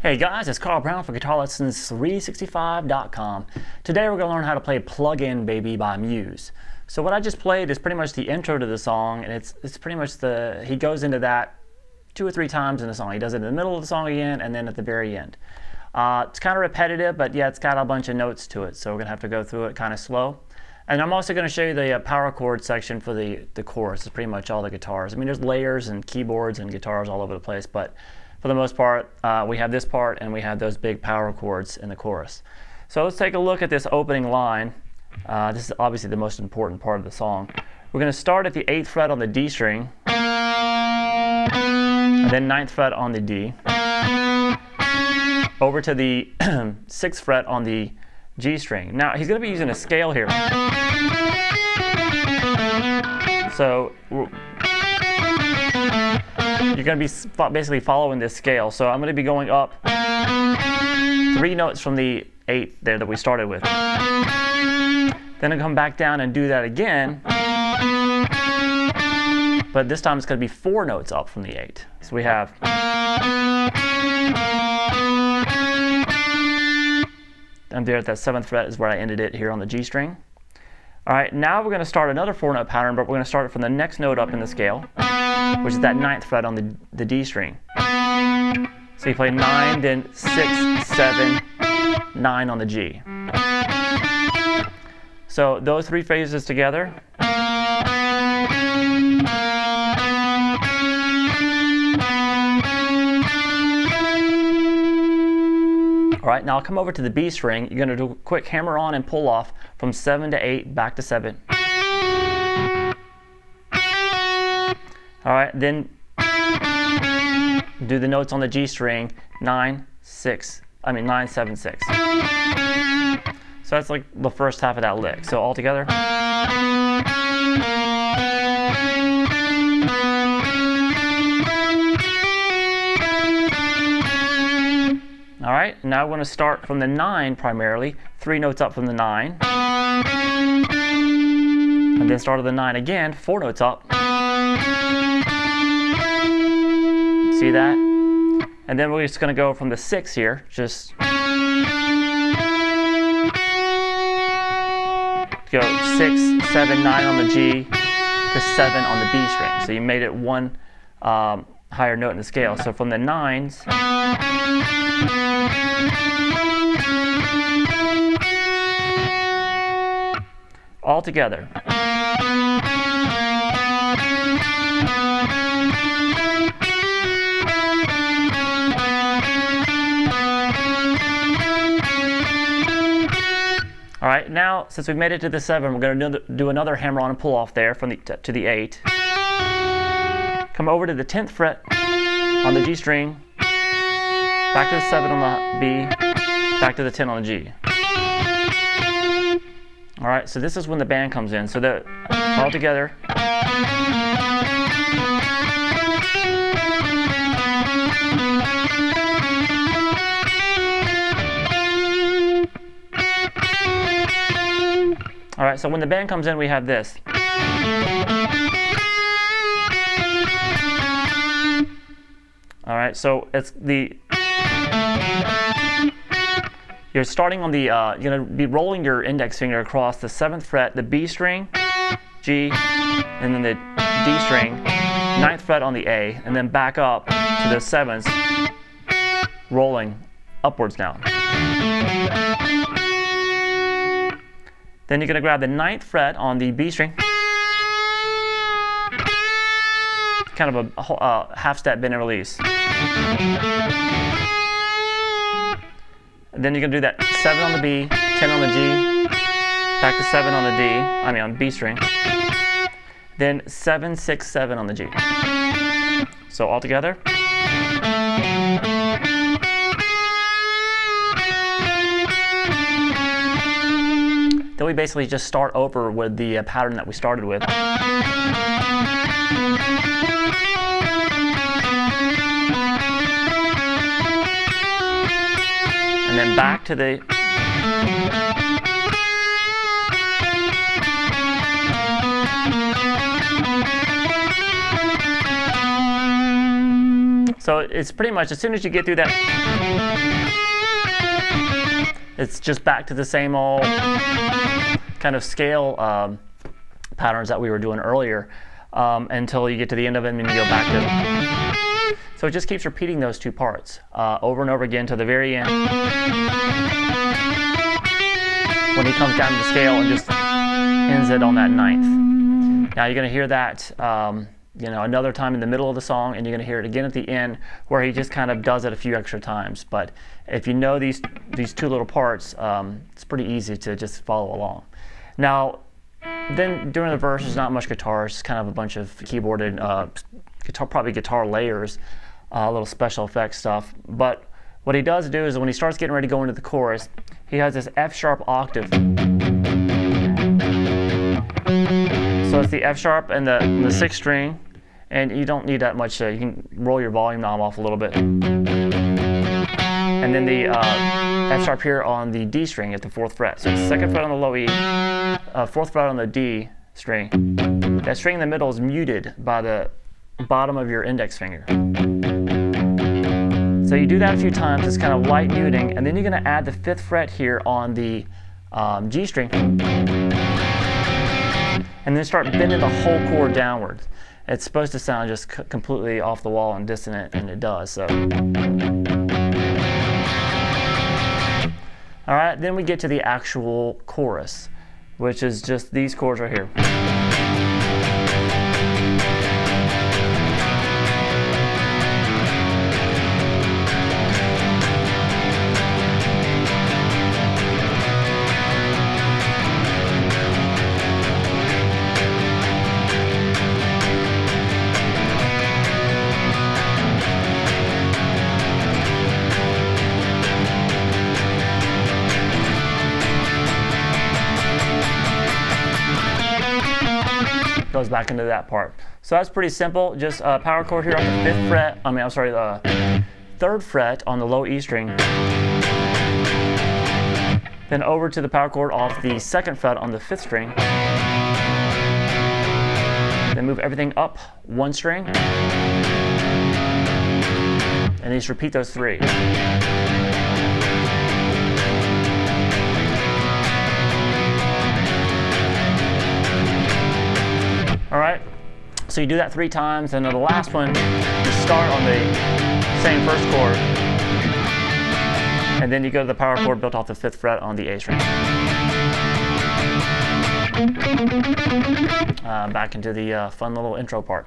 Hey guys, it's Carl Brown for Guitarist365.com. Today we're going to learn how to play Plug-In Baby by Muse. So what I just played is pretty much the intro to the song, and it's pretty much he goes into that 2 or 3 times in the song. He does it in the middle of the song again and then at the very end. It's kind of repetitive, but yeah, it's got a bunch of notes to it, so we're going to have to go through it kind of slow. And I'm also going to show you the power chord section for the chorus. It's pretty much all the guitars. I mean, there's layers and keyboards and guitars all over the place, but for the most part, we have this part and we have those big power chords in the chorus. So let's take a look at this opening line. This is obviously the most important part of the song. We're going to start at the 8th fret on the D string, and then 9th fret on the D, over to the 6th fret on the G string. Now he's going to be using a scale here. So you're going to be basically following this scale. So I'm going to be going up 3 notes from the 8 there that we started with. Then I'll come back down and do that again. But this time it's going to be 4 notes up from the 8. So we have. I'm there at that 7th fret is where I ended it here on the G string. Alright, now we're going to start another 4-note pattern, but we're going to start it from the next note up in the scale, which is that 9th fret on the D string. So you play 9, then 6, 7, 9 on the G. So those 3 phases together. Alright, now I'll come over to the B string. You're going to do a quick hammer on and pull off from 7 to 8, back to 7. Alright, then do the notes on the G string, 9, 7, 6. So that's like the first half of that lick. So all together. Alright, now we're going to start from the 9 primarily, 3 notes up from the 9. And then start at the 9 again, 4 notes up. See that? And then we're just going to go from the 6 here, just go 6, 7, 9 on the G to 7 on the B string. So you made it one higher note in the scale. So from the 9s, all together. Alright, now since we've made it to the 7, we're going to do another hammer on and pull off there from to the 8. Come over to the 10th fret on the G string, back to the 7 on the B, back to the 10 on the G. Alright, so this is when the band comes in. So that all together. Alright, so when the band comes in, we have this. Alright, so it's you're starting on the, you're going to be rolling your index finger across the 7th fret, the B string, G, and then the D string, 9th fret on the A, and then back up to the 7th, rolling upwards now. Then you're going to grab the 9th fret on the B string, kind of a half step bend and release. And then you're going to do that 7 on the B, 10 on the G, back to 7 on the D, on B string. Then 7, 6, 7 on the G. So all together. Then we basically just start over with the pattern that we started with. And then back to the So it's pretty much as soon as you get through that it's just back to the same old kind of scale patterns that we were doing earlier until you get to the end of it and then you go back to it. So it just keeps repeating those two parts over and over again to the very end when he comes down to the scale and just ends it on that ninth. Now you're going to hear that another time in the middle of the song, and you're going to hear it again at the end where he just kind of does it a few extra times. But if you know these two little parts, it's pretty easy to just follow along. Now, then during the verse, there's not much guitar. It's kind of a bunch of keyboarded probably guitar layers, a little special effects stuff. But what he does do is when he starts getting ready to go into the chorus, he has this F sharp octave. So it's the F sharp and the sixth string, and you don't need that much. You can roll your volume knob off a little bit. And then the F sharp here on the D string at the 4th fret. So it's 2nd fret on the low E, 4th fret on the D string. That string in the middle is muted by the bottom of your index finger. So you do that a few times, it's kind of light muting, and then you're going to add the 5th fret here on the G string, and then start bending the whole chord downwards. It's supposed to sound just completely off the wall and dissonant, and it does. So, all right, then we get to the actual chorus, which is just these chords right here. Goes back into that part. So that's pretty simple. Just a power chord here on the 5th fret. The 3rd fret on the low E string. Then over to the power chord off the 2nd fret on the 5th string. Then move everything up 1 string. And just repeat those 3. All right, so you do that 3 times, and then the last one, you start on the same first chord, and then you go to the power chord built off the 5th fret on the A string. Back into the fun little intro part.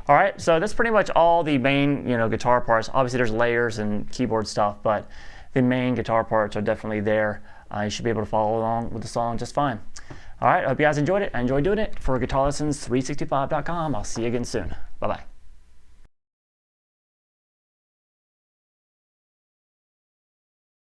All right, so that's pretty much all the main guitar parts. Obviously there's layers and keyboard stuff, but the main guitar parts are definitely there. You should be able to follow along with the song just fine. All right, I hope you guys enjoyed it. I enjoyed doing it. For GuitarLessons365.com, I'll see you again soon. Bye-bye.